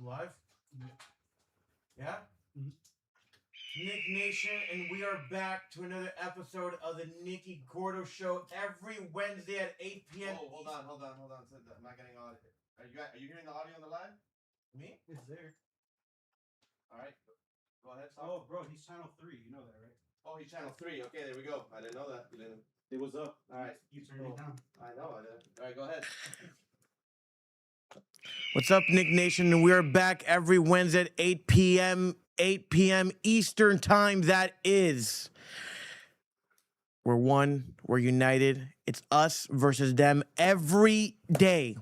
Live? Yeah? Nick Nation, and we are back to another episode of the Nicky Gordo Show every Wednesday at 8 p.m. Oh, hold on. I'm not getting audio. Are you hearing the audio on the live? Me? It's there. All right. Go ahead. Stop. Oh, bro, he's channel 3. You know that, right? Oh, he's channel 3. Okay, there we go. I didn't know that. You didn't. It was up. All right. You turned it down. I know. I didn't. All right, go ahead. What's up, Nick Nation? And we are back every Wednesday at 8 p.m. Eastern Time. That is. We're one. We're united. It's us versus them every day.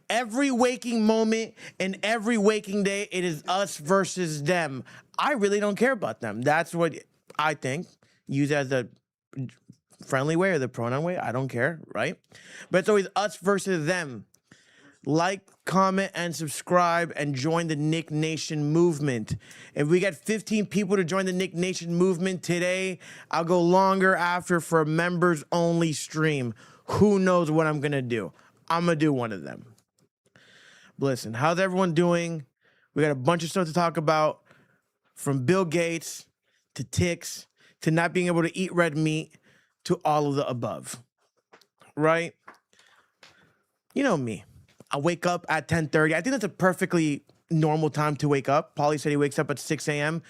Every waking moment and every waking day, it is us versus them. I really don't care about them. That's what I think. Use it as a friendly way or the pronoun way. I don't care, right? But it's always us versus them. Like, comment, and subscribe, and join the Nick Nation movement. If we get 15 people to join the Nick Nation movement today, I'll go longer after for a members-only stream. Who knows what I'm going to do? I'm going to do one of them. But listen, how's everyone doing? We got a bunch of stuff to talk about, from Bill Gates to ticks to not being able to eat red meat to all of the above, right? You know me. I wake up at 10:30. I think that's a perfectly normal time to wake up. Paulie said he wakes up at 6 a.m.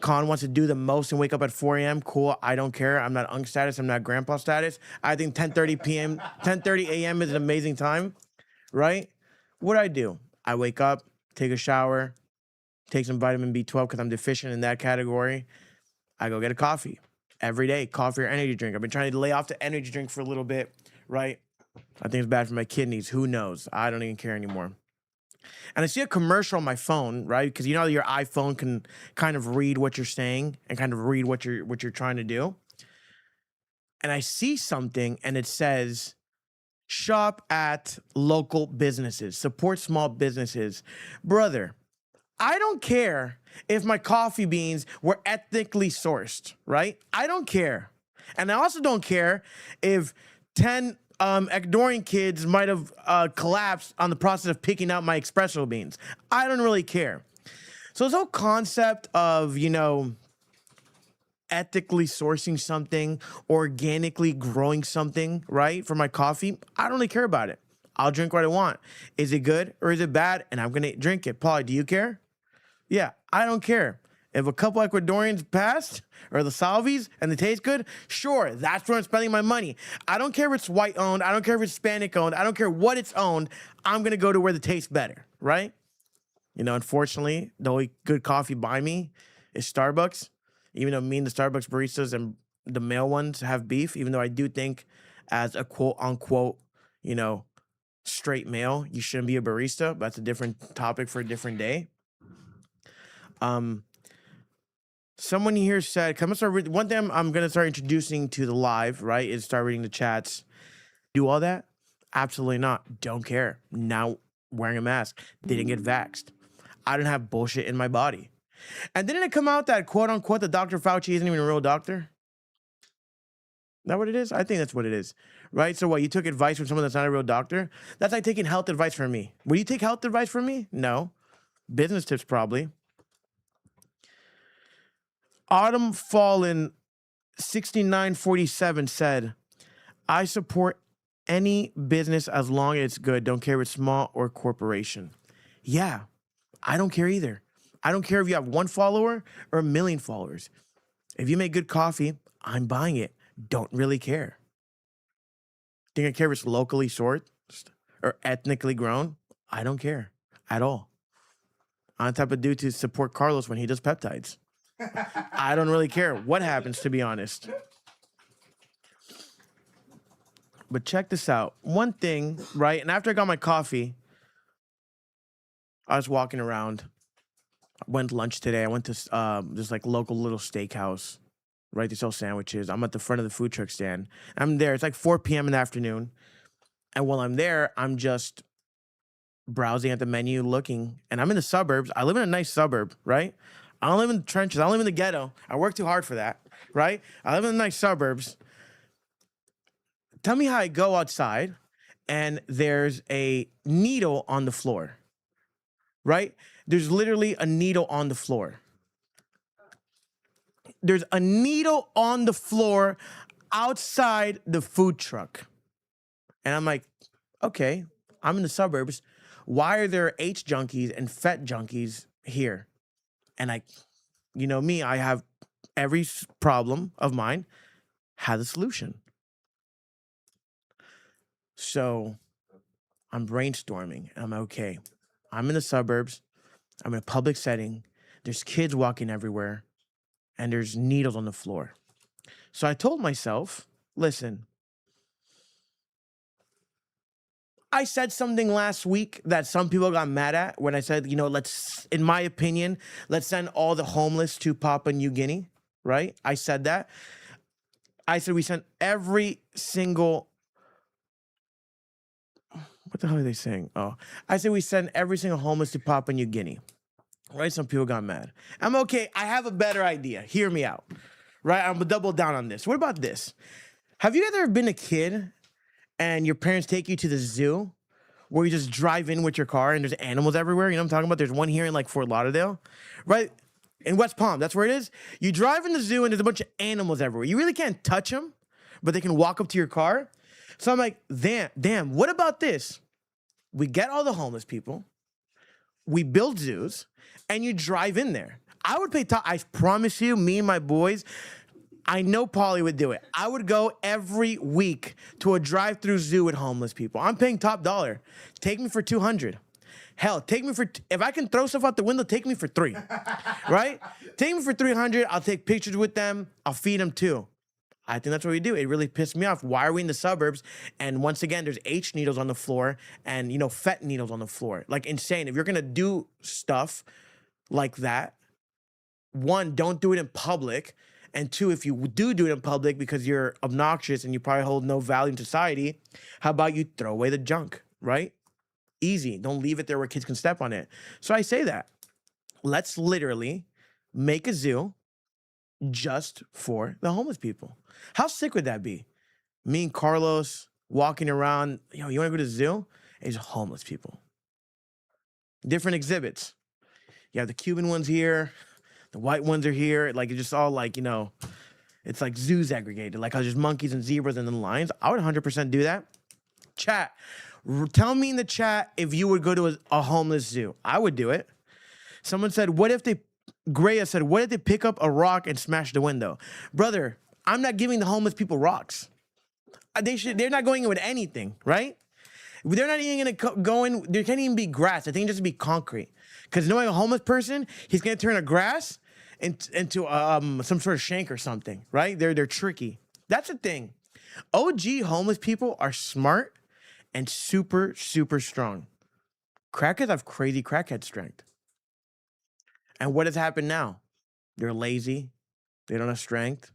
Con wants to do the most and wake up at 4 a.m. Cool. I don't care. I'm not unk status. I'm not grandpa status. I think 10:30 a.m. is an amazing time, right? What do? I wake up, take a shower, take some vitamin B12 because I'm deficient in that category. I go get a coffee every day, coffee or energy drink. I've been trying to lay off the energy drink for a little bit, right? I think it's bad for my kidneys. Who knows? I don't even care anymore. And I see a commercial on my phone, right? Because you know your iPhone can kind of read what you're saying and kind of read what you're trying to do. And I see something and it says, shop at local businesses, support small businesses. Brother, I don't care if my coffee beans were ethnically sourced, right? I don't care. And I also don't care if 10 Ecuadorian kids might have collapsed on the process of picking out my espresso beans. I don't really care. So this whole concept of, ethically sourcing something, organically growing something, right, for my coffee, I don't really care about it. I'll drink what I want. Is it good or is it bad? And I'm going to drink it. Paul, do you care? Yeah, I don't care. If a couple Ecuadorians passed, or the Salvis, and they taste good, sure, that's where I'm spending my money. I don't care if it's white owned. I don't care if it's Hispanic owned. I don't care what it's owned. I'm going to go to where the tastes better, right? Unfortunately, the only good coffee by me is Starbucks, even though me and the Starbucks baristas and the male ones have beef, even though I do think as a quote unquote, straight male, you shouldn't be a barista. But that's a different topic for a different day. Someone here said, one thing I'm going to start introducing to the live, right, is start reading the chats. Do all that? Absolutely not. Don't care. Now wearing a mask. Didn't get vaxxed. I don't have bullshit in my body. And didn't it come out that, quote unquote, the Dr. Fauci isn't even a real doctor? Is that what it is? I think that's what it is, right? So what, you took advice from someone that's not a real doctor? That's like taking health advice from me. Will you take health advice from me? No. Business tips, probably. Autumn Fallen 6947 said, I support any business as long as it's good. Don't care if it's small or corporation. Yeah, I don't care either. I don't care if you have 1 follower or 1 million followers. If you make good coffee, I'm buying it. Don't really care. Think I care if it's locally sourced or ethnically grown? I don't care at all. I'm the type of dude to support Carlos when he does peptides. I don't really care what happens, to be honest. But check this out. One thing, right? And after I got my coffee, I was walking around. I went to lunch today. I went to this like local little steakhouse, right? They sell sandwiches. I'm at the front of the food truck stand. I'm there. It's like 4 p.m. in the afternoon. And while I'm there, I'm just browsing at the menu, looking. And I'm in the suburbs. I live in a nice suburb, right? I don't live in the trenches. I don't live in the ghetto. I work too hard for that, right? I live in the nice suburbs. Tell me how I go outside and there's a needle on the floor. right? There's literally a needle on the floor. There's a needle on the floor outside the food truck. And I'm like, okay, I'm in the suburbs. Why are there H junkies and fet junkies here? And you know me, I have every problem of mine has a solution. So I'm brainstorming. I'm okay. I'm in the suburbs. I'm in a public setting. There's kids walking everywhere, and there's needles on the floor. So I told myself, listen, I said something last week that some people got mad at when I said, in my opinion, let's send all the homeless to Papua New Guinea, right? I said that. I said we sent every single, what the hell are they saying? Oh, I said we send every single homeless to Papua New Guinea, right? Some people got mad. I'm okay. I have a better idea. Hear me out, right? I'm gonna double down on this. What about this? Have you ever been a kid and your parents take you to the zoo where you just drive in with your car and there's animals everywhere? You know what I'm talking about? There's one here in like Fort Lauderdale, right? In West Palm, that's where it is. You drive in the zoo and there's a bunch of animals everywhere. You really can't touch them, but they can walk up to your car. So I'm like, damn, what about this? We get all the homeless people, we build zoos, and you drive in there. I would pay top. I promise you, me and my boys, I know Paulie would do it. I would go every week to a drive-through zoo with homeless people. I'm paying top dollar. Take me for $200. Hell, take me for, if I can throw stuff out the window, take me for $300, right? Take me for $300. I'll take pictures with them. I'll feed them too. I think that's what we do. It really pissed me off. Why are we in the suburbs? And once again, there's H needles on the floor and, fet needles on the floor. Like insane. If you're going to do stuff like that, one, don't do it in public. And two, if you do it in public because you're obnoxious and you probably hold no value in society, how about you throw away the junk, right? Easy. Don't leave it there where kids can step on it. So I say that. Let's literally make a zoo just for the homeless people. How sick would that be? Me and Carlos walking around, you want to go to the zoo? It's homeless people. Different exhibits. You have the Cuban ones here. The white ones are here. Like, it's just all like, it's like zoos aggregated. Like, there's monkeys and zebras and then lions. I would 100% do that. Chat. Tell me in the chat if you would go to a homeless zoo. I would do it. Someone said, Greya said, what if they pick up a rock and smash the window? Brother, I'm not giving the homeless people rocks. They're not going in with anything, right? They're not even gonna go in, there can't even be grass. I think it just be concrete. Because knowing a homeless person, he's gonna turn a grass into some sort of shank or something, right? They're tricky. That's the thing. OG homeless people are smart and super, super strong. Crackheads have crazy crackhead strength. And what has happened now? They're lazy. They don't have strength.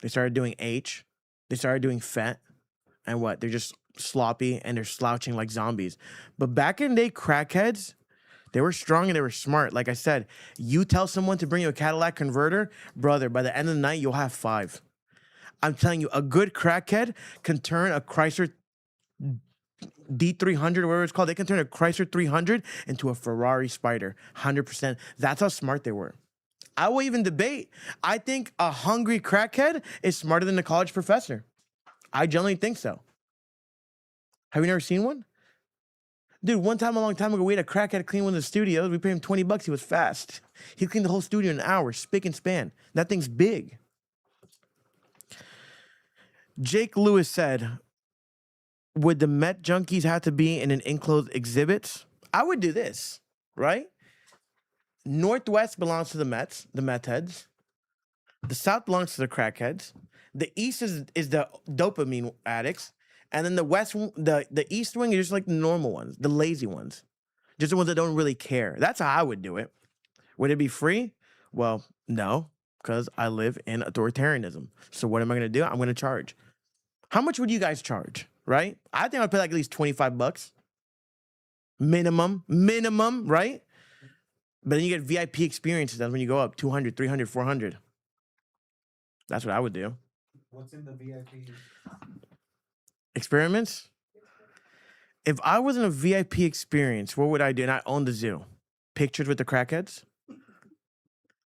They started doing H. They started doing fet. And what? They're just sloppy and they're slouching like zombies. But back in the day, crackheads, they were strong and they were smart. Like I said, you tell someone to bring you a Cadillac converter, brother, by the end of the night, you'll have 5. I'm telling you, a good crackhead can turn a Chrysler D300 or whatever it's called. They can turn a Chrysler 300 into a Ferrari Spider, 100%. That's how smart they were. I will even debate. I think a hungry crackhead is smarter than a college professor. I genuinely think so. Have you never seen one? Dude, one time a long time ago, we had a crackhead clean one of the studios. We paid him $20. He was fast. He cleaned the whole studio in an hour, spick and span. That thing's big. Jake Lewis said, would the Met junkies have to be in an enclosed exhibit? I would do this, right? Northwest belongs to the Mets, the Met heads. The South belongs to the crackheads. The East is the dopamine addicts. And then the West, the East wing is just like the normal ones, the lazy ones. Just the ones that don't really care. That's how I would do it. Would it be free? Well, no, because I live in authoritarianism. So what am I going to do? I'm going to charge. How much would you guys charge, right? I think I'd pay like at least $25. Minimum, right? But then you get VIP experiences. That's when you go up 200, 300, 400. That's what I would do. What's in the VIP? Experiments? If I was in a VIP experience, what would I do? And I own the zoo. pictures with the crackheads.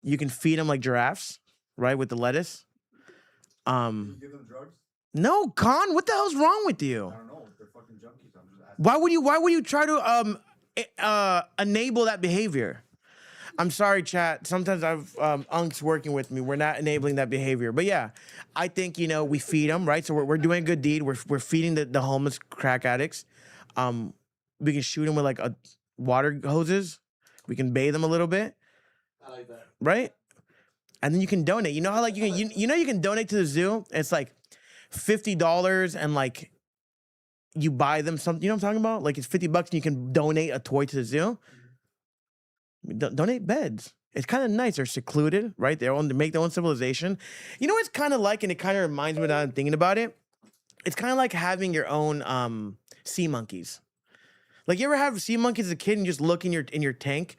You can feed them like giraffes, right, with the lettuce. You give them drugs? No, Con, what the hell's wrong with you? I don't know. They're fucking junkies. I'm just asking. Why would you try to enable that behavior? I'm sorry, chat. Sometimes I've unks working with me. We're not enabling that behavior. But yeah, I think, you know, we feed them, right? So we're doing a good deed. We're feeding the homeless crack addicts. We can shoot them with like a water hoses. We can bathe them a little bit. I like that. Right? And then you can donate. You know how like you know you can donate to the zoo? It's like $50 and like you buy them something. You know what I'm talking about? Like it's $50 and you can donate a toy to the zoo. Donate beds. It's kind of nice. They're secluded, right? They make their own civilization. You know what it's kind of like, and it kind of reminds me now I'm thinking about it. It's kind of like having your own sea monkeys. Like you ever have sea monkeys as a kid and you just look in your tank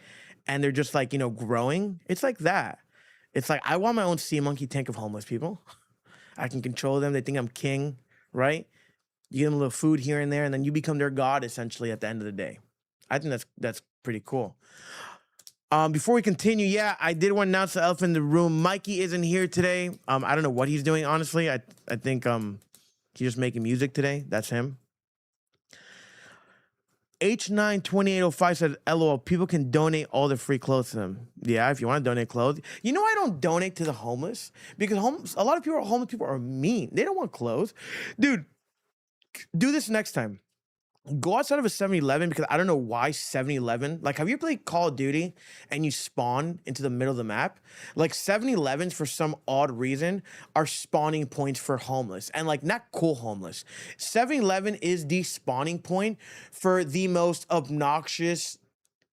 and they're just like, you know, growing? It's like that. It's like I want my own sea monkey tank of homeless people. I can control them. They think I'm king, right? You give them a little food here and there, and then you become their god essentially at the end of the day. I think that's pretty cool. Before we continue, yeah, I did want to announce the elephant in the room. Mikey isn't here today. I don't know what he's doing, honestly. I think he's just making music today. That's him. H92805 said, LOL, people can donate all the free clothes to them. Yeah, if you want to donate clothes. You know I don't donate to the homeless because a lot of homeless people are mean. They don't want clothes. Dude, do this next time. Go outside of a 7-Eleven because I don't know why 7-Eleven. Like, have you played Call of Duty and you spawn into the middle of the map? Like, 7-Elevens, for some odd reason, are spawning points for homeless. And, like, not cool homeless. 7-Eleven is the spawning point for the most obnoxious,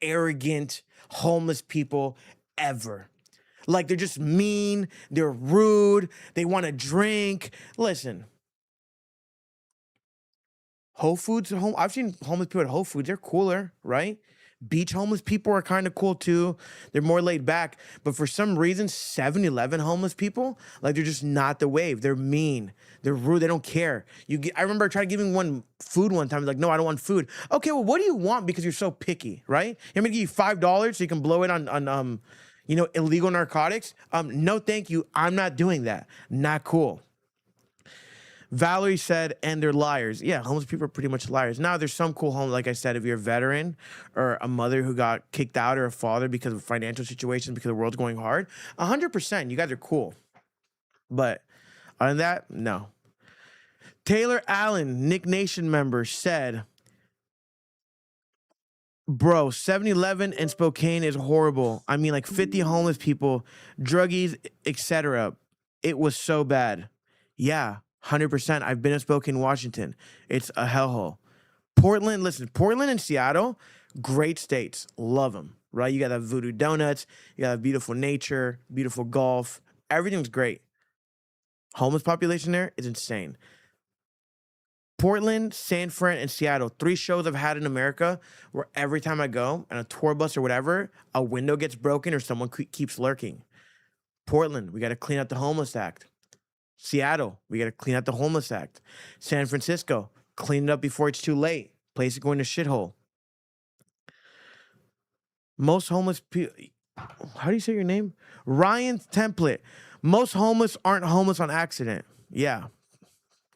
arrogant, homeless people ever. Like, they're just mean. They're rude. They want to drink. Listen. Whole Foods, I've seen homeless people at Whole Foods. They're cooler, right? Beach homeless people are kind of cool too. They're more laid back. But for some reason, 7-Eleven homeless people, like they're just not the wave. They're mean. They're rude. They don't care. I remember I tried giving one food one time. Like, no, I don't want food. Okay, well, what do you want because you're so picky, right? I'm gonna give you $5 so you can blow it on you know, illegal narcotics. No, thank you. I'm not doing that. Not cool. Valerie said, and they're liars. Yeah, homeless people are pretty much liars. Now, there's some cool homeless, like I said, if you're a veteran or a mother who got kicked out or a father because of financial situations, because the world's going hard, 100%, you guys are cool. But other than that, no. Taylor Allen, Nick Nation member, said, bro, 7-Eleven in Spokane is horrible. I mean, like 50 homeless people, druggies, etc. It was so bad. Yeah. 100%. I've been in Spokane, Washington. It's a hellhole. Portland, listen, Portland and Seattle, great states. Love them, right? You got that Voodoo Donuts. You got beautiful nature, beautiful golf. Everything's great. Homeless population there is insane. Portland, San Fran, and Seattle, 3 shows I've had in America where every time I go on a tour bus or whatever, a window gets broken or someone keeps lurking. Portland, we got to clean out the Homeless Act. Seattle, we got to clean out the Homeless Act. San Francisco, clean it up before it's too late. Place it going to shithole. Most homeless people, how do you say your name? Ryan's Template. Most homeless aren't homeless on accident. Yeah.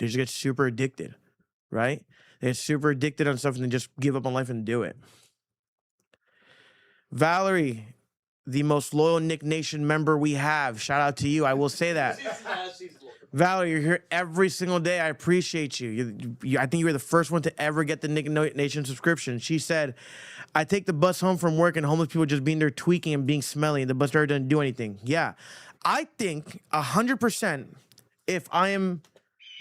They just get super addicted, right? They get super addicted on stuff and then just give up on life and do it. Valerie, the most loyal Nick Nation member we have. Shout out to you. I will say that. Valerie, you're here every single day. I appreciate you. I think you were the first one to ever get the Nick Nation subscription. She said, I take the bus home from work and homeless people just being there tweaking and being smelly and the bus driver doesn't do anything. Yeah. I think 100% if I am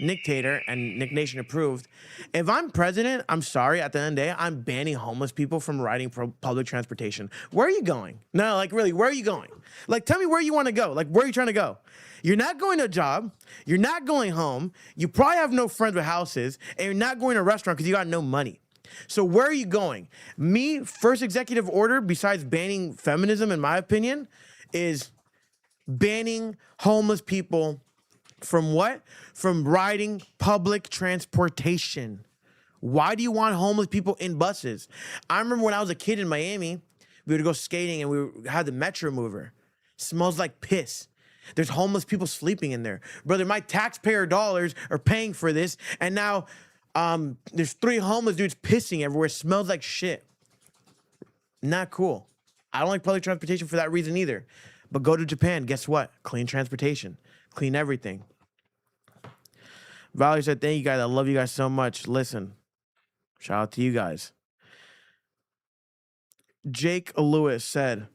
Nick Tater and Nick Nation approved, if I'm president, I'm sorry, at the end of the day, I'm banning homeless people from riding public transportation. Where are you going? No, like really, where are you going? Like, tell me where you want to go. Like, where are you trying to go? You're not going to a job. You're not going home. You probably have no friends with houses, and you're not going to a restaurant because you got no money. So where are you going? Me, first executive order, besides banning feminism, in my opinion, is banning homeless people from what? From riding public transportation. Why do you want homeless people in buses? I remember when I was a kid in Miami, We would go skating and we had the Metro mover. Smells like piss. There's homeless people sleeping in there. Brother, my taxpayer dollars are paying for this, and now there's 3 homeless dudes pissing everywhere. It smells like shit. Not cool. I don't like public transportation for that reason either. But go to Japan, guess what? Clean transportation. Clean everything. Valerie said, thank you guys. I love you guys so much. Listen, shout out to you guys. Jake Lewis said,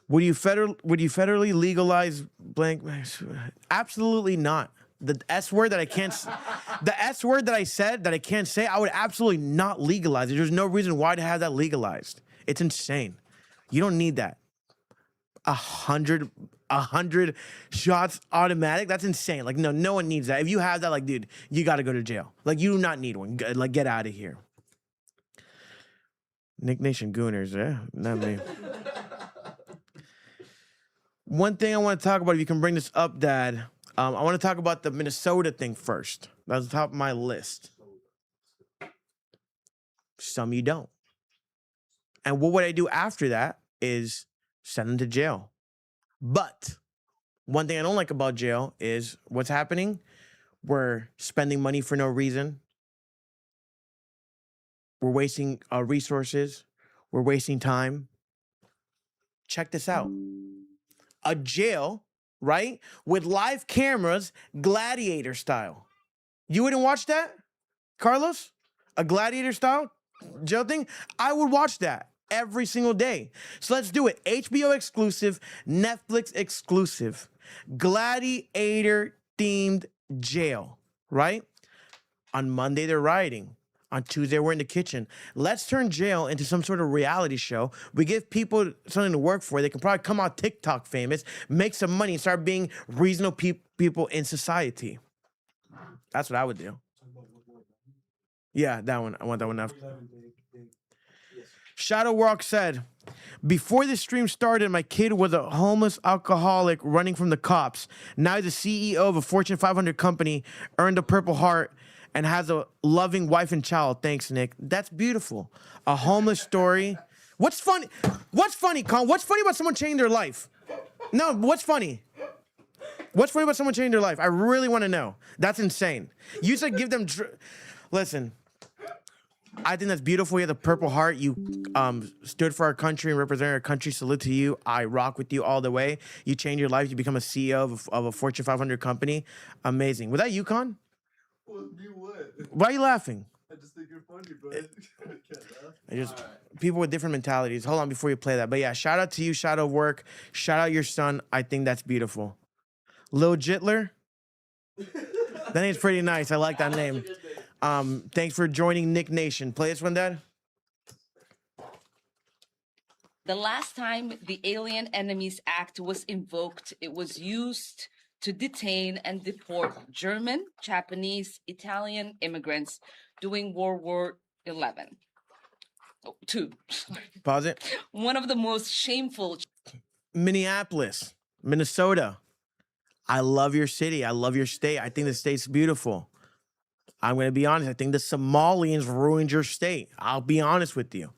would you federally legalize blank? Absolutely not. The S word that I can't, the S word that I said that I can't say, I would absolutely not legalize it. There's no reason why to have that legalized. It's insane. You don't need that. 100 shots automatic. That's insane. Like, no one needs that. If you have that, like, dude, you got to go to jail. Like, you do not need one. Like, get out of here. Nick Nation Gooners, not me. One thing I want to talk about, if you can bring this up, Dad, I want to talk about the Minnesota thing first. That's the top of my list. Some you don't. And what would I do after that is send them to jail. But one thing I don't like about jail is what's happening. We're spending money for no reason. We're wasting resources. We're wasting time. Check this out. A jail, right? With live cameras, gladiator style. You wouldn't watch that, Carlos? A gladiator style jail thing? I would watch that every single day. So let's do it. HBO exclusive, Netflix exclusive, gladiator themed jail, right? On Monday, they're rioting. On Tuesday, we're in the kitchen. Let's turn jail into some sort of reality show. We give people something to work for. They can probably come out TikTok famous, make some money, and start being reasonable people in society. That's what I would do. Yeah, that one. I want that one after. Shadow Walk said, before this stream started, my kid was a homeless alcoholic running from the cops. Now he's the CEO of a Fortune 500 company, earned a Purple Heart, and has a loving wife and child. Thanks, Nick. That's beautiful. A homeless story. What's funny? What's funny, Con? What's funny about someone changing their life? No, what's funny? What's funny about someone changing their life? I really want to know. That's insane. You said give them... Listen, I think that's beautiful. You have the Purple Heart. You stood for our country and represented our country. Salute to you. I rock with you all the way. You change your life. You become a CEO of a Fortune 500 company. Amazing. Was that you, Con? Well, you would. Why are you laughing? I just think you're funny, bro. I can't laugh. People with different mentalities. Hold on before you play that. But yeah, shout out to you, Shadow Work. Shout out your son. I think that's beautiful. Lil Jitler. That name's pretty nice. I like that name. Thanks for joining Nick Nation. Play this one, Dad. The last time the Alien Enemies Act was invoked, it was used to detain and deport German, Japanese, Italian immigrants during World War XI. Oh, II. Pause it. One of the most shameful. Minneapolis, Minnesota. I love your city. I love your state. I think the state's beautiful. I'm going to be honest. I think the Somalians ruined your state. I'll be honest with you.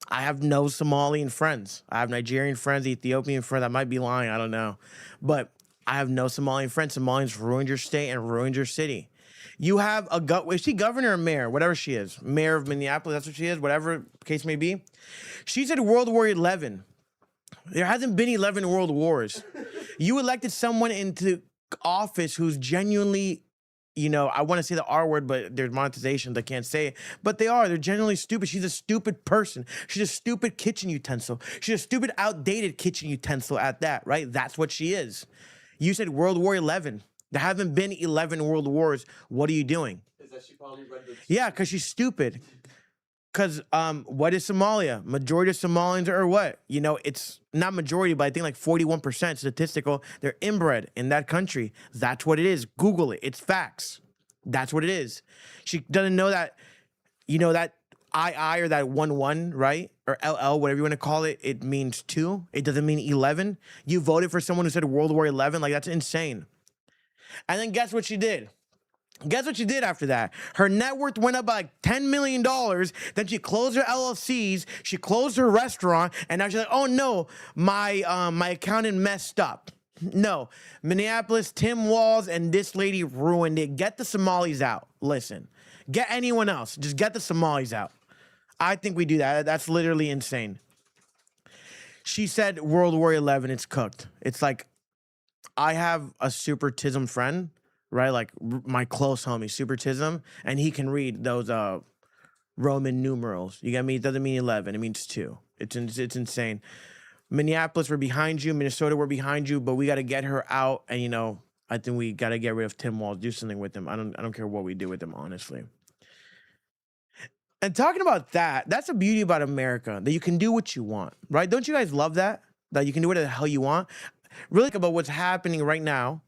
I have no Somalian friends. I have Nigerian friends, Ethiopian friends. I might be lying. I don't know. But I have no Somalian friends. Somalians ruined your state and ruined your city. You have is she governor or mayor? Whatever she is. Mayor of Minneapolis, that's what she is, whatever case may be. She said World War XI. There hasn't been 11 world wars. You elected someone into office who's genuinely, I want to say the R word, but there's monetizations, I can't say it. But they're genuinely stupid. She's a stupid person. She's a stupid kitchen utensil. She's a stupid, outdated kitchen utensil at that, right? That's what she is. You said World War XI. There haven't been 11 world wars. What are you doing? Is that she probably read the... Yeah, because she's stupid. Because what is Somalia? Majority of Somalians are what? It's not majority, but I think like 41% statistical. They're inbred in that country. That's what it is. Google it. It's facts. That's what it is. She doesn't know that, that II or that 1-1, right? Or LL, whatever you want to call it, it means 2. It doesn't mean 11. You voted for someone who said World War XI. Like, that's insane. And then guess what she did? Guess what she did after that? Her net worth went up by like $10 million. Then she closed her LLCs. She closed her restaurant. And now she's like, oh no, my accountant messed up. No, Minneapolis, Tim Walz and this lady ruined it. Get the Somalis out. Listen, get anyone else. Just get the Somalis out. I think we do that. That's literally insane. She said World War XI, it's cooked. It's like, I have a supertism friend, right? Like my close homie, supertism, and he can read those Roman numerals. You get me? It doesn't mean 11. It means 2. It's insane. Minneapolis, we're behind you. Minnesota, we're behind you. But we got to get her out. And you know, I think we got to get rid of Tim Walz. Do something with him. I don't care what we do with him, honestly. And talking about that, that's the beauty about America, that you can do what you want, right? Don't you guys love that? That you can do whatever the hell you want? Really about what's happening right now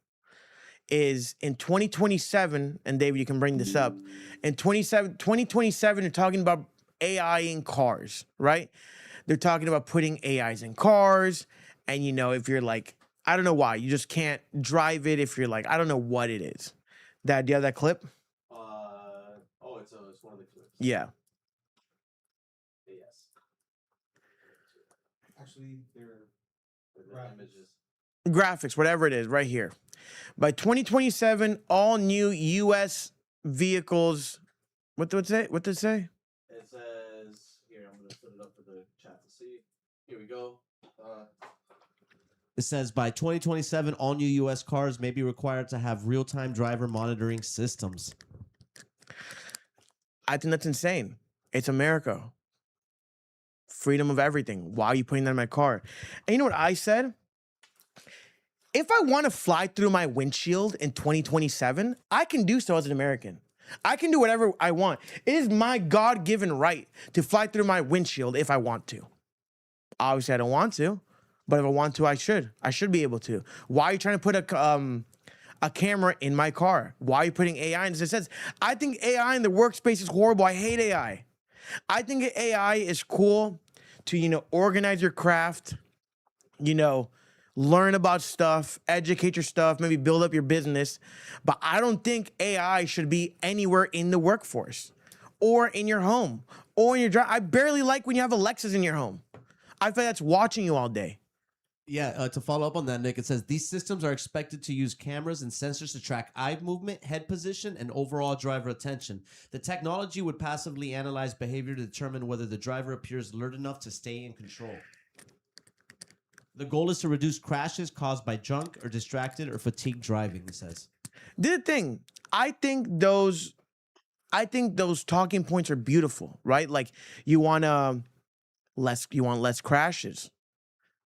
is in 2027, and David, you can bring this up. In 2027, they're talking about AI in cars, right? They're talking about putting AIs in cars. And, you know, if you're like, I don't know why, you just can't drive it if you're like, I don't know what it is. Dad, do you have that clip? It's one of the clips. Yeah. Yes. Actually, they're Images. Graphics, whatever it is, right here. By 2027, all new U.S. vehicles. What did it say? What did it say? It says here. I'm gonna put it up for the chat to see. Here we go. It says by 2027, all new U.S. cars may be required to have real-time driver monitoring systems. I think that's insane. It's America. Freedom of everything. Why are you putting that in my car? And you know what I said? If I want to fly through my windshield in 2027, I can do so as an American. I can do whatever I want. It is my God-given right to fly through my windshield if I want to. Obviously, I don't want to, but if I want to, I should. I should be able to. Why are you trying to put a camera in my car? Why are you putting AI in? As it says, I think AI in the workspace is horrible. I hate AI. I think AI is cool to, you know, organize your craft, you know, learn about stuff, educate your stuff, maybe build up your business. But I don't think AI should be anywhere in the workforce or in your home or in your drive. I barely like when you have Alexas in your home. I feel like that's watching you all day. Yeah, to follow up on that, Nick, it says these systems are expected to use cameras and sensors to track eye movement, head position, and overall driver attention. The technology would passively analyze behavior to determine whether the driver appears alert enough to stay in control. The goal is to reduce crashes caused by drunk or distracted or fatigued driving, it says. The thing, I think those talking points are beautiful, right? Like you want less crashes.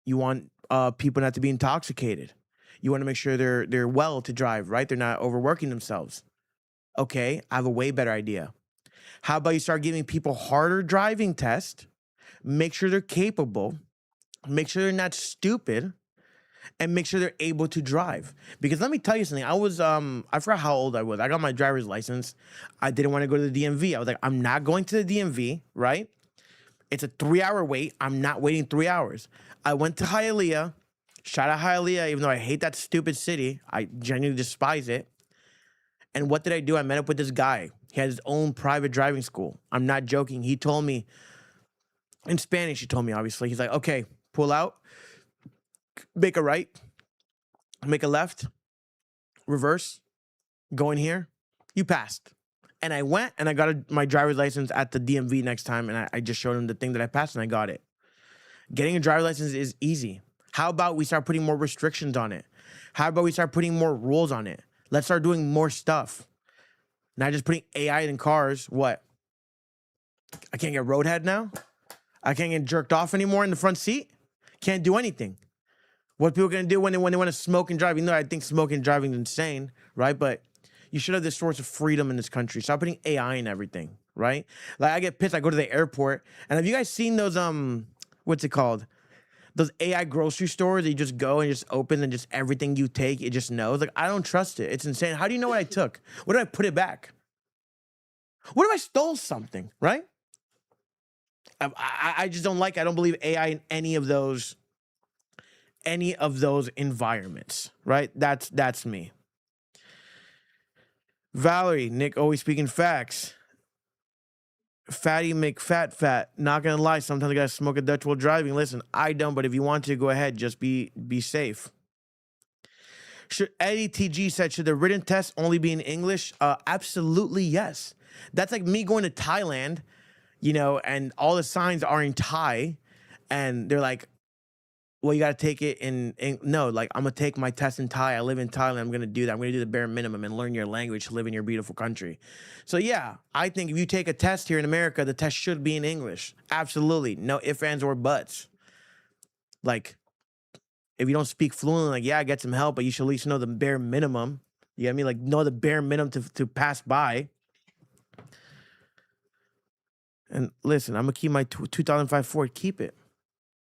You want people not to be intoxicated. You want to make sure they're well to drive, right? They're not overworking themselves. Okay, I have a way better idea. How about you start giving people harder driving tests, make sure they're capable, make sure they're not stupid, and make sure they're able to drive. Because let me tell you something. I was I forgot how old I was. I got my driver's license. I didn't want to go to the DMV. I was like, I'm not going to the DMV, right? It's a 3-hour wait. I'm not waiting 3 hours. I went to Hialeah. Shout out Hialeah, even though I hate that stupid city. I genuinely despise it. And what did I do? I met up with this guy. He had his own private driving school. I'm not joking. He told me, in Spanish, he told me, obviously. He's like, okay, pull out, make a right, make a left, reverse, go in here. You passed. And I went and I got my driver's license at the DMV next time. And I just showed him the thing that I passed and I got it. Getting a driver's license is easy. How about we start putting more restrictions on it? How about we start putting more rules on it? Let's start doing more stuff. Not just putting AI in cars. What? I can't get roadhead now? I can't get jerked off anymore in the front seat? Can't do anything. What people gonna do when they want to smoke and drive? You know, I think smoking and driving is insane, right? But you should have this source of freedom in this country. Stop putting AI in everything, right? Like I get pissed. I go to the airport, and have you guys seen those what's it called? Those AI grocery stores that you just go and just open and just everything you take, it just knows. Like, I don't trust it. It's insane. How do you know what I took? What if I put it back? What if I stole something, right? I just don't like, I don't believe AI in any of those environments, right? That's me. Valerie, Nick always speaking facts. Fatty McFat. Not gonna lie, sometimes I gotta smoke a Dutch while driving. Listen, I don't, but if you want to, go ahead. Just be safe. Should Eddie TG said, should the written test only be in English? Absolutely yes. That's like me going to Thailand, and all the signs are in Thai, and they're like, well, you got to take it no, like, I'm going to take my test in Thai. I live in Thailand. I'm going to do that. I'm going to do the bare minimum and learn your language to live in your beautiful country. So, yeah, I think if you take a test here in America, the test should be in English. Absolutely. No ifs, ands, or buts. Like, if you don't speak fluently, like, yeah, get some help, but you should at least know the bare minimum. You get me? Like, know the bare minimum to pass by. And listen, I'm going to keep my 2005 Ford. Keep it.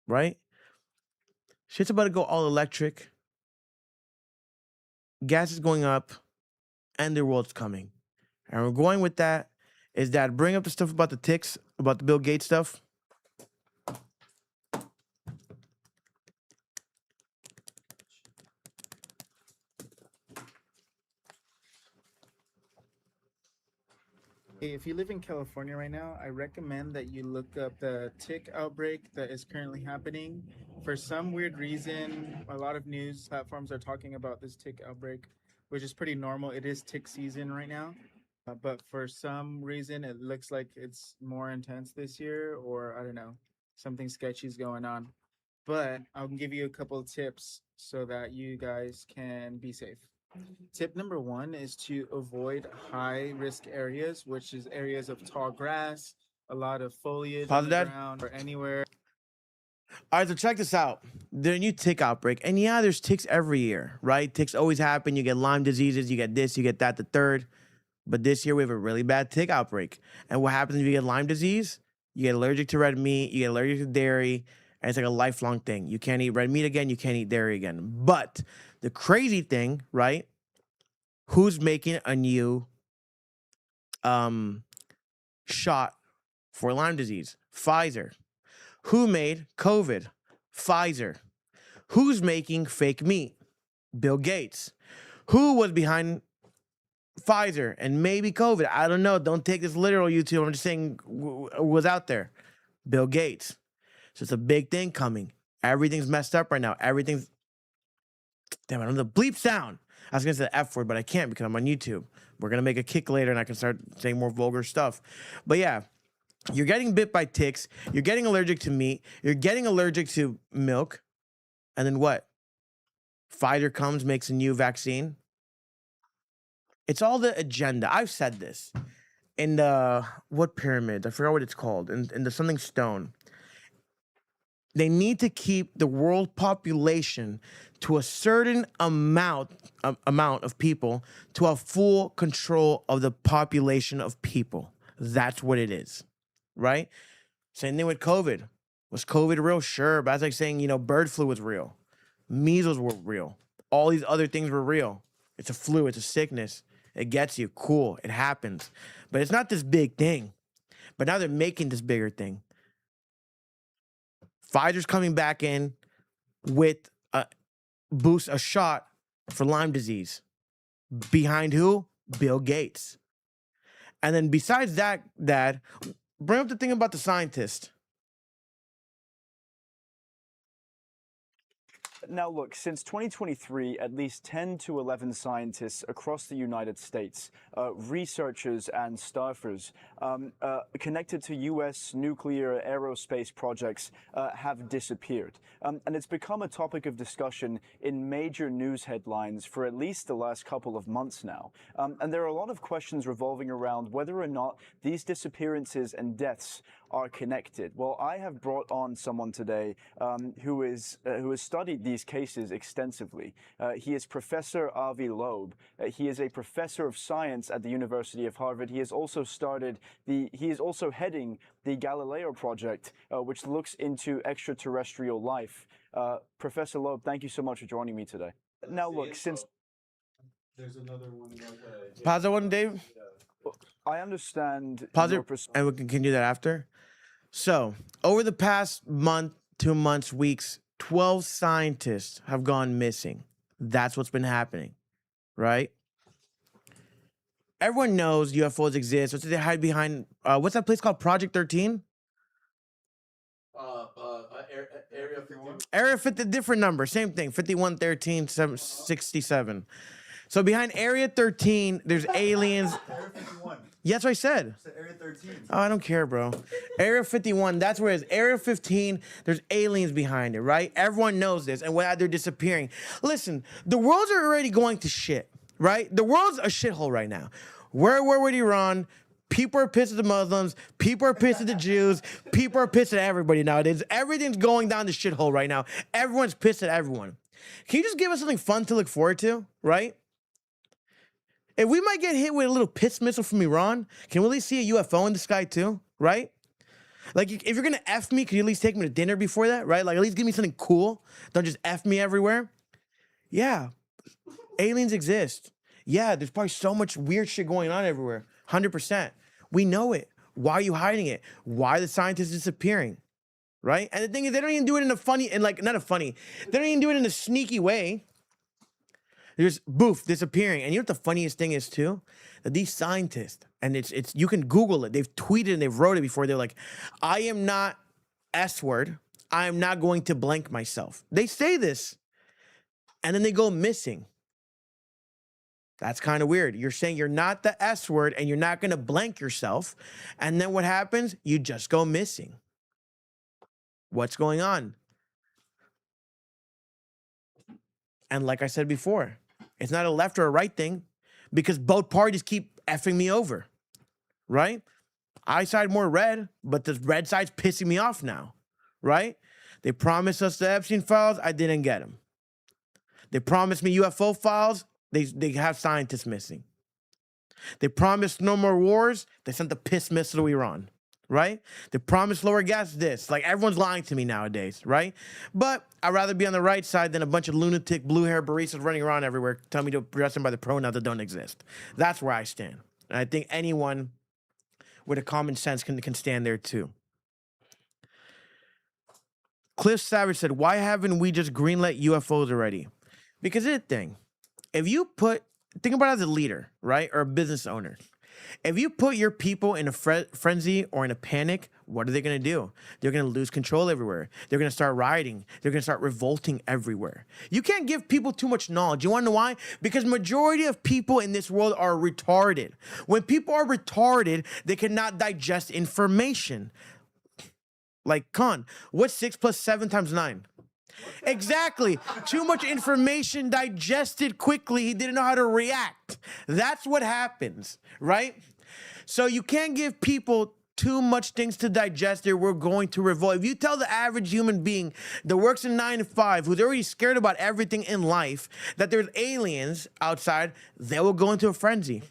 Right? Shit's about to go all electric. Gas is going up. And the world's coming. And we're going with that. Is that bring up the stuff about the ticks, about the Bill Gates stuff. Hey, if you live in California right now, I recommend that you look up the tick outbreak that is currently happening. For some weird reason, a lot of news platforms are talking about this tick outbreak, which is pretty normal. It is tick season right now. But for some reason, it looks like it's more intense this year, or I don't know, something sketchy is going on. But I'll give you a couple of tips so that you guys can be safe. Tip number one is to avoid high risk areas, which is areas of tall grass, a lot of foliage on the ground, or anywhere. All right, so check this out. The new tick outbreak. And yeah, there's ticks every year, right? Ticks always happen. You get Lyme diseases, you get this, you get that, the third. But this year we have a really bad tick outbreak. And what happens if you get Lyme disease? You get allergic to red meat, you get allergic to dairy, and it's like a lifelong thing. You can't eat red meat again, you can't eat dairy again. But the crazy thing, right? Who's making a new shot for Lyme disease? Pfizer. Who made COVID? Pfizer. Who's making fake meat? Bill Gates. Who was behind Pfizer and maybe COVID? I don't know. Don't take this literal, YouTube. I'm just saying was out there. Bill Gates. So it's a big thing coming. Everything's messed up right now. Everything's... Damn it, I'm the bleep sound. I was going to say the F word, but I can't because I'm on YouTube. We're going to make a kick later and I can start saying more vulgar stuff. But yeah, you're getting bit by ticks. You're getting allergic to meat. You're getting allergic to milk. And then what? Pfizer comes, makes a new vaccine. It's all the agenda. I've said this. In the, what pyramid? I forgot what it's called. In the something stone. They need to keep the world population to a certain amount of people to have full control of the population of people. That's what it is, right? Same thing with COVID. Was COVID real? Sure, but that's like saying, bird flu was real. Measles were real. All these other things were real. It's a flu. It's a sickness. It gets you. Cool. It happens. But it's not this big thing. But now they're making this bigger thing. Pfizer's coming back in with a shot for Lyme disease. Behind who? Bill Gates. And then besides that, Dad, bring up the thing about the scientist. Now, look, since 2023, at least 10 to 11 scientists across the United States, researchers and staffers connected to U.S. nuclear aerospace projects have disappeared. And it's become a topic of discussion in major news headlines for at least the last couple of months now. And there are a lot of questions revolving around whether or not these disappearances and deaths are connected. Well, I have brought on someone today who has studied these cases extensively. He is Professor Avi Loeb. He is a professor of science at the University of Harvard. He has also he is also heading the Galileo project, which looks into extraterrestrial life. Professor Loeb, thank you so much for joining me today. Now, look, since there's another one Pause that one, Dave. I understand. Pause it, and we can do that after. So, over the past month, 2 months, weeks, 12 scientists have gone missing. That's what's been happening, right? Everyone knows UFOs exist. What's they hide behind? What's that place called? Project 13? Area 51. Area 50, different number, same thing. 51, 13, 67. So behind Area 13, there's aliens. Area 51. Yeah, that's what I said. It's Area 13. Oh, I don't care, bro. Area 51, that's where it is. Area 15, there's aliens behind it, right? Everyone knows this, and why they're disappearing. Listen, the world's already going to shit, right? The world's a shithole right now. We're with Iran. People are pissed at the Muslims. People are pissed at the Jews. People are pissed at everybody nowadays. Everything's going down the shithole right now. Everyone's pissed at everyone. Can you just give us something fun to look forward to, right? If we might get hit with a little piss missile from Iran, can we at least see a UFO in the sky too, right? Like, if you're gonna F me, can you at least take me to dinner before that, right? Like, at least give me something cool. Don't just F me everywhere. Yeah, aliens exist. Yeah, there's probably so much weird shit going on everywhere. 100%. We know it. Why are you hiding it? Why are the scientists disappearing? Right? And the thing is, they don't even do it in a funny, and like, not a funny, they don't even do it in a sneaky way. They're just boof, disappearing. And you know what the funniest thing is too? That these scientists, and it's you can Google it, they've tweeted and they've wrote it before. They're like, I am not S word. I am not going to blank myself. They say this. And then they go missing. That's kind of weird. You're saying you're not the S word and you're not going to blank yourself. And then what happens? You just go missing. What's going on? And like I said before, it's not a left or a right thing because both parties keep effing me over, right? I side more red, but the red side's pissing me off now, right? They promised us the Epstein files. I didn't get them. They promised me UFO files. They have scientists missing. They promised no more wars. They sent the piss missile to Iran, right? They promised lower gas this. Like, everyone's lying to me nowadays, right? But I'd rather be on the right side than a bunch of lunatic blue-hair baristas running around everywhere telling me to address them by the pronouns that don't exist. That's where I stand. And I think anyone with a common sense can stand there too. Cliff Savage said, why haven't we just greenlit UFOs already? Because it's a thing. If you think about it as a leader, right? Or a business owner. If you put your people in a frenzy or in a panic, what are they going to do? They're going to lose control everywhere. They're going to start rioting. They're going to start revolting everywhere. You can't give people too much knowledge. You want to know why? Because majority of people in this world are retarded. When people are retarded, they cannot digest information. Like Khan, what's 6 + 7 × 9? Exactly. Too much information digested quickly. He didn't know how to react. That's what happens, right? So you can't give people too much things to digest or we're going to revolt. If you tell the average human being that works in 9 to 5, who's already scared about everything in life, that there's aliens outside, they will go into a frenzy.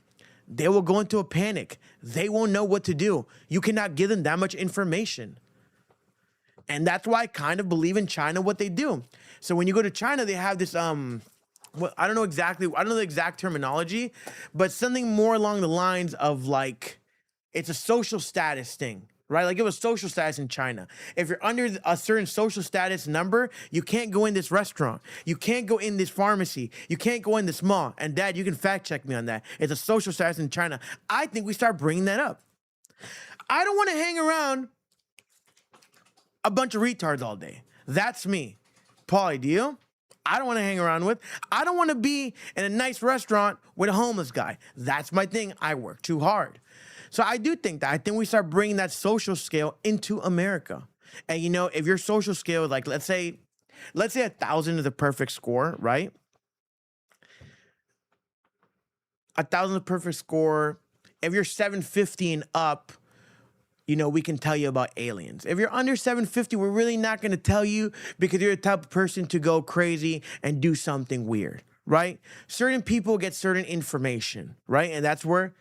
They will go into a panic. They won't know what to do. You cannot give them that much information. And that's why I kind of believe in China, what they do. So when you go to China, they have this, well, I don't know the exact terminology, but something more along the lines of like, it's a social status thing, right? Like it was social status in China. If you're under a certain social status number, you can't go in this restaurant. You can't go in this pharmacy. You can't go in this mall. And Dad, you can fact check me on that. It's a social status in China. I think we start bringing that up. I don't want to hang around a bunch of retards all day. That's me. Paulie, do you? I don't want to hang around with. I don't want to be in a nice restaurant with a homeless guy. That's my thing. I work too hard. So I do think that. I think we start bringing that social scale into America. And you know, if your social scale is like, let's say 1,000 is the perfect score, right? 1,000 is the perfect score. If you're 750 and up, you know, we can tell you about aliens. If you're under 750, we're really not going to tell you because you're the type of person to go crazy and do something weird, right? Certain people get certain information, right? And that's where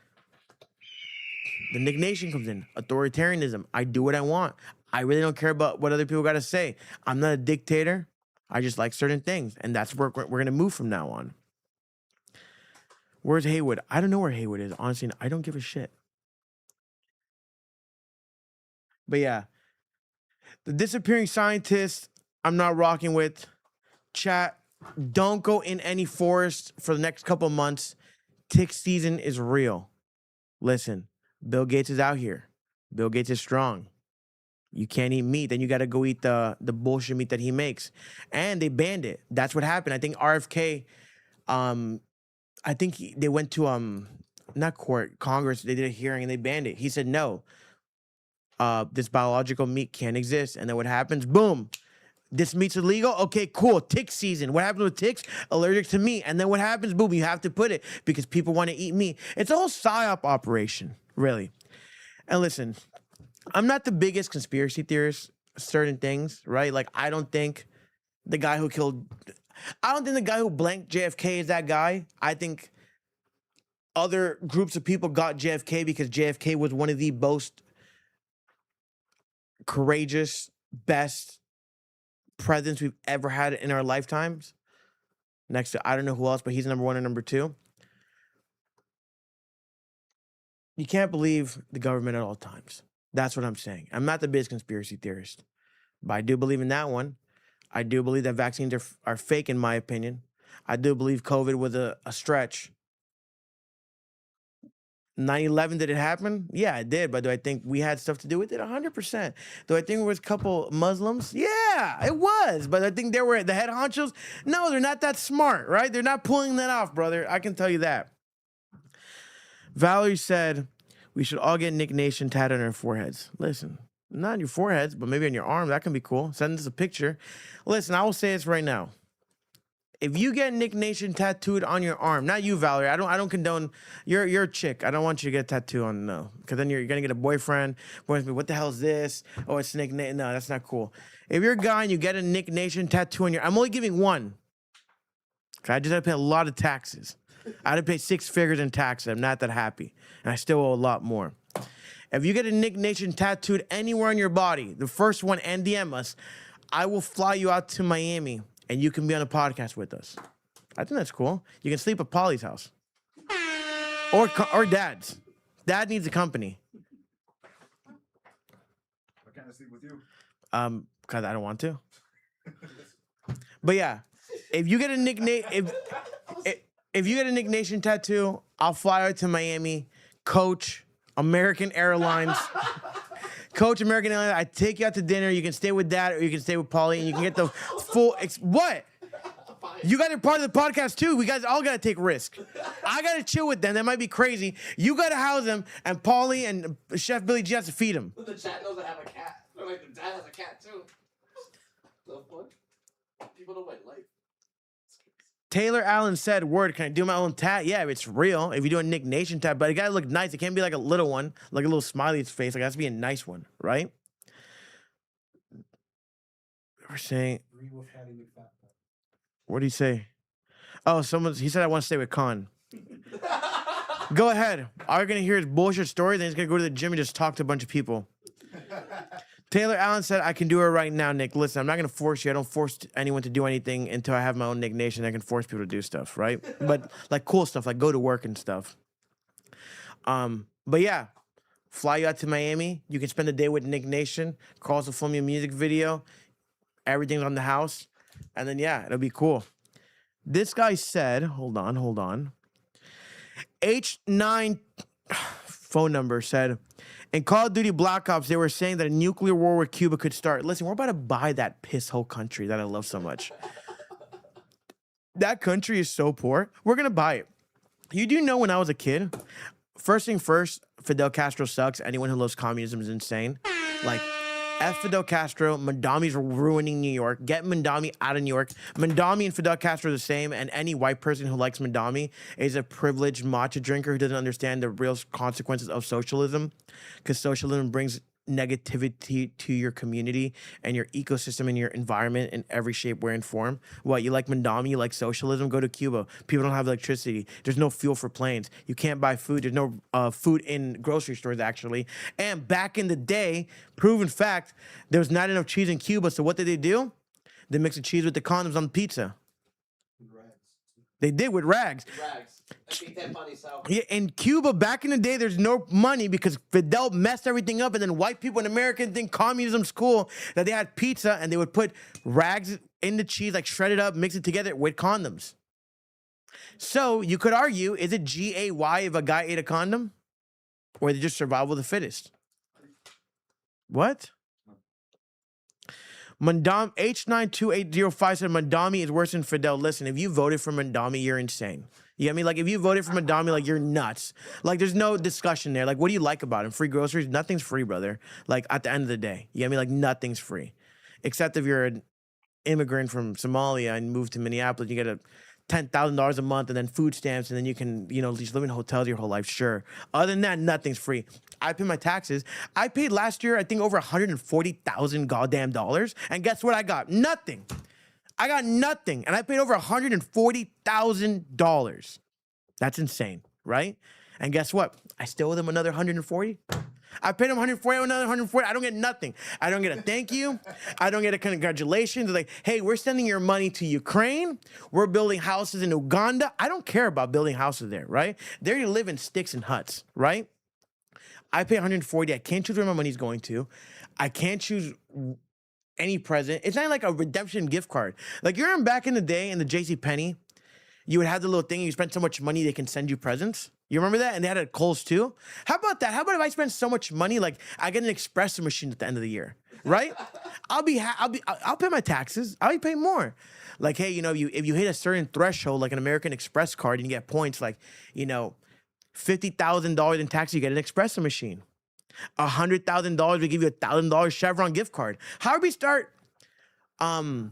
the Nick Nation comes in. Authoritarianism. I do what I want. I really don't care about what other people got to say. I'm not a dictator. I just like certain things. And that's where we're going to move from now on. Where's Haywood? I don't know where Haywood is. Honestly, I don't give a shit. But yeah, the disappearing scientists, I'm not rocking with. Chat, don't go in any forest for the next couple of months. Tick season is real. Listen, Bill Gates is out here. Bill Gates is strong. You can't eat meat, then you got to go eat the bullshit meat that he makes. And they banned it. That's what happened. I think RFK, I think they went to not court, Congress. They did a hearing and they banned it. He said no. This biological meat can't exist. And then what happens? Boom. This meat's illegal. Okay, cool. Tick season. What happens with ticks? Allergic to meat. And then what happens? Boom. You have to put it because people want to eat meat. It's a whole psyop operation, really. And listen, I'm not the biggest conspiracy theorist. Certain things, right? Like I don't think the guy who blanked JFK is that guy. I think other groups of people got JFK because JFK was one of the most courageous, best presidents we've ever had in our lifetimes. Next to, I don't know who else, but he's number one and number two. You can't believe the government at all times. That's what I'm saying. I'm not the biggest conspiracy theorist, but I do believe in that one. I do believe that vaccines are fake, in my opinion. I do believe COVID was a stretch. 9/11, did it happen? Yeah, it did. But do I think we had stuff to do with it? 100%. Do I think it was a couple Muslims? Yeah, it was. But I think they were the head honchos. No, they're not that smart, right? They're not pulling that off, brother. I can tell you that. Valerie said, we should all get Nick Nation tatted on our foreheads. Listen, not on your foreheads, but maybe on your arm. That can be cool. Send us a picture. Listen, I will say this right now. If you get Nick Nation tattooed on your arm, not you, Valerie. I don't condone. You're a chick. I don't want you to get a tattoo on, no, because then you're gonna get a boyfriend. Boyfriend's be, what the hell is this? Oh, it's Nick Nation. No, that's not cool. If you're a guy and you get a Nick Nation tattoo on your, I'm only giving one. Cause I just had to pay a lot of taxes. I had to pay 6 figures in taxes. I'm not that happy, and I still owe a lot more. If you get a Nick Nation tattooed anywhere on your body, the first one, and DM us, I will fly you out to Miami. And you can be on a podcast with us. I think that's cool. You can sleep at Polly's house. Or Dad's. Dad needs a company. Why can't I sleep with you? Because I don't want to. But yeah, if you get a nickname, if you get a Nick Nation tattoo, I'll fly out to Miami, coach American Airlines. Coach American Airlines, I take you out to dinner. You can stay with Dad or you can stay with Polly, and you can get the full. What? You guys are part of the podcast too. We guys all gotta take risk. I gotta chill with them. That might be crazy. You gotta house them, and Polly and Chef Billy G has to feed them. The chat knows I have a cat. Or like the dad has a cat too. The fuck? People know my life. Taylor Allen said, word, can I do my own tat? Yeah, it's real. If you do a Nick Nation tat, but it gotta look nice. It can't be like a little one, like a little smiley's face. Like it has to be a nice one, right? We're saying, what did he say? Oh, he said I want to stay with Khan. Go ahead. All you're gonna hear is bullshit story, then he's gonna go to the gym and just talk to a bunch of people. Taylor Allen said, I can do it right now, Nick. Listen, I'm not going to force you. I don't force anyone to do anything until I have my own Nick Nation. I can force people to do stuff, right? But like cool stuff, like go to work and stuff. But yeah, fly you out to Miami. You can spend the day with Nick Nation. Carl's will film you a music video. Everything's on the house. And then, yeah, it'll be cool. This guy said, hold on. H9 phone number said, in Call of Duty Black Ops, they were saying that a nuclear war with Cuba could start. Listen, we're about to buy that piss whole country that I love so much. That country is so poor. We're going to buy it. You do know when I was a kid, first thing first, Fidel Castro sucks. Anyone who loves communism is insane. Like, F Fidel Castro, Mandami's ruining New York. Get Mandami out of New York. Mandami and Fidel Castro are the same, and any white person who likes Mandami is a privileged matcha drinker who doesn't understand the real consequences of socialism, because socialism brings negativity to your community and your ecosystem and your environment in every shape, way, and form. What, you like Mandami, you like socialism? Go to Cuba. People don't have electricity. There's no fuel for planes. You can't buy food. There's no food in grocery stores, actually. And back in the day, proven fact, there was not enough cheese in Cuba, so what did they do? They mixed the cheese with the condoms on the pizza. They did with rags. Yeah, in Cuba, back in the day, there's no money because Fidel messed everything up, and then white people in America think communism's cool, that they had pizza and they would put rags in the cheese, like shred it up, mix it together with condoms. So you could argue, is it GAY if a guy ate a condom? Or they're just survival of the fittest. What? Mandam H92805 said Mandami is worse than Fidel. Listen, if you voted for Mandami, you're insane. You get me? Like, if you voted for Mandami, like, you're nuts. Like, there's no discussion there. Like, what do you like about him? Free groceries? Nothing's free, brother. Like, at the end of the day. You get me? Like, nothing's free. Except if you're an immigrant from Somalia and move to Minneapolis, you get a $10,000 a month and then food stamps, and then you can, just live in hotels your whole life. Sure. Other than that, nothing's free. I pay my taxes. I paid last year, I think, over $140,000 goddamn dollars. And guess what I got? Nothing. I got nothing. And I paid over $140,000. That's insane, right? And guess what? I still owe them another 140. I paid them 140, another 140. I don't get nothing. I don't get a thank you. I don't get a congratulations. They're like, hey, we're sending your money to Ukraine. We're building houses in Uganda. I don't care about building houses there, right? There you live in sticks and huts, right? I pay 140. I can't choose where my money's going to. I can't choose any present. It's not like a redemption gift card. Like, you remember back in the day in the JCPenney, you would have the little thing, you spend so much money, they can send you presents. You remember that? And they had it at Kohl's too. How about that? How about if I spend so much money, like I get an espresso machine at the end of the year, right? I'll pay my taxes. I'll be paying more. Like, hey, if you hit a certain threshold, like an American Express card, and you get points, like, $50,000 in taxes, you get an espresso machine. $100,000, we give you $1,000 Chevron gift card. How do we start, hooking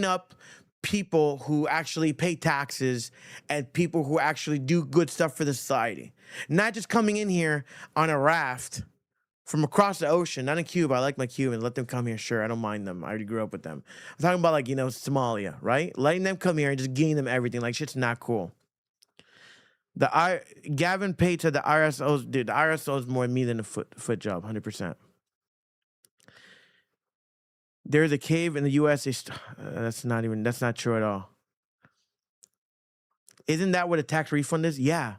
up people who actually pay taxes and people who actually do good stuff for the society? Not just coming in here on a raft from across the ocean. Not in Cuba. I like my Cubans. Let them come here. Sure, I don't mind them. I already grew up with them. I'm talking about, like, Somalia, right? Letting them come here and just giving them everything. Like, shit's not cool. Gavin Pate said the IRS owes, dude, the IRS owes more me than a foot job, 100%. There's a cave in the U.S. That's not true at all. Isn't that what a tax refund is? Yeah.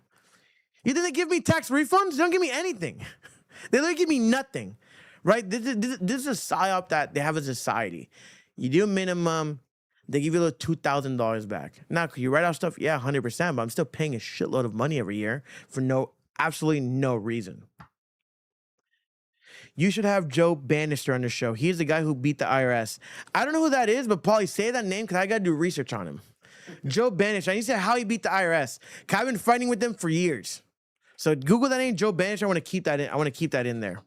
You think they give me tax refunds? They don't give me anything. They don't give me nothing, right? This is a psyop that they have as a society. You do a minimum, they give you a little $2,000 back. Now, could you write off stuff? Yeah, 100%, but I'm still paying a shitload of money every year for absolutely no reason. You should have Joe Bannister on the show. He's the guy who beat the IRS. I don't know who that is, but Paulie, say that name because I got to do research on him. Joe Bannister. I need to say how he beat the IRS. I've been fighting with them for years. So Google that name, Joe Bannister. I want to keep that in. I want to keep that in there.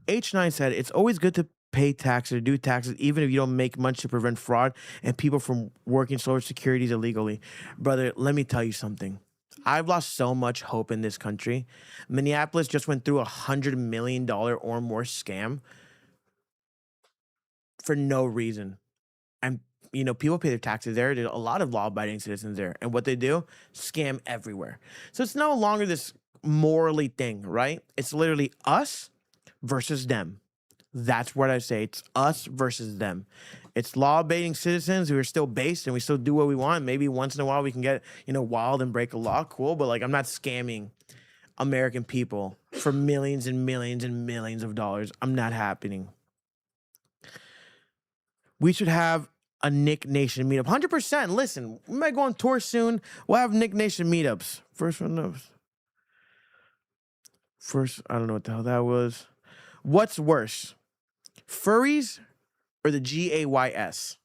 H9 said it's always good to pay taxes or do taxes, even if you don't make much, to prevent fraud and people from working Social Securities illegally. Brother, let me tell you something. I've lost so much hope in this country. Minneapolis just went through $100 million or more scam for no reason. And, people pay their taxes there. There's a lot of law-abiding citizens there. And what they do, scam everywhere. So it's no longer this morally thing, right? It's literally us versus them. That's what I say. It's us versus them. It's law-abiding citizens who are still based and we still do what we want. Maybe once in a while we can get, wild and break a law. Cool. But, I'm not scamming American people for millions and millions and millions of dollars. I'm not happening. We should have a Nick Nation meetup. 100%. Listen, we might go on tour soon. We'll have Nick Nation meetups. First, I don't know what the hell that was. What's worse? Furries or the GAYS?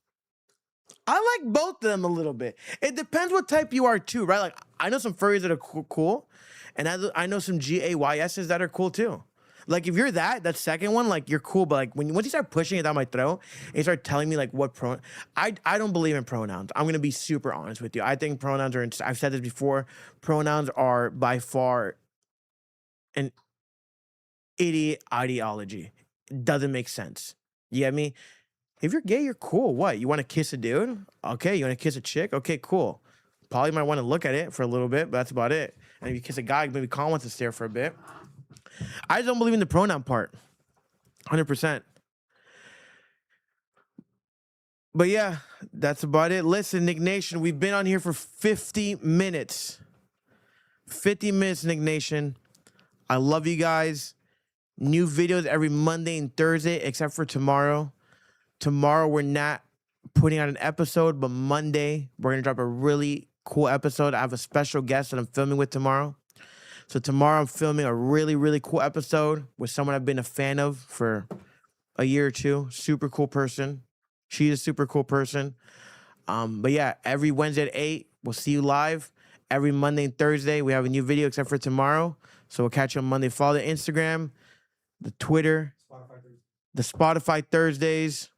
I like both of them a little bit. It depends what type you are too, right? Like, I know some furries that are cool, and I know some GAYSs that are cool too. Like, if you're that second one, like, you're cool, but like once you start pushing it down my throat and you start telling me like what I don't believe in pronouns. I'm gonna be super honest with you. I think pronouns are, I've said this before, pronouns are by far an idiot ideology. It doesn't make sense. You get me? If you're gay, you're cool. What? You want to kiss a dude? Okay. You want to kiss a chick? Okay, cool. Probably might want to look at it for a little bit, but that's about it. And if you kiss a guy, maybe Colin wants to stare for a bit. I just don't believe in the pronoun part. 100%. But yeah, that's about it. Listen, Nick Nation, we've been on here for 50 minutes. 50 minutes, Nick Nation. I love you guys. New videos every Monday and Thursday, except for tomorrow. Tomorrow we're not putting out an episode, but Monday we're gonna drop a really cool episode. I have a special guest that I'm filming with tomorrow. So tomorrow I'm filming a really, really cool episode with someone I've been a fan of for a year or two. Super cool person. She's a super cool person. But yeah, every Wednesday at 8, we'll see you live. Every Monday and Thursday, we have a new video except for tomorrow. So we'll catch you on Monday. Follow the Instagram, the Twitter, the Spotify Thursdays.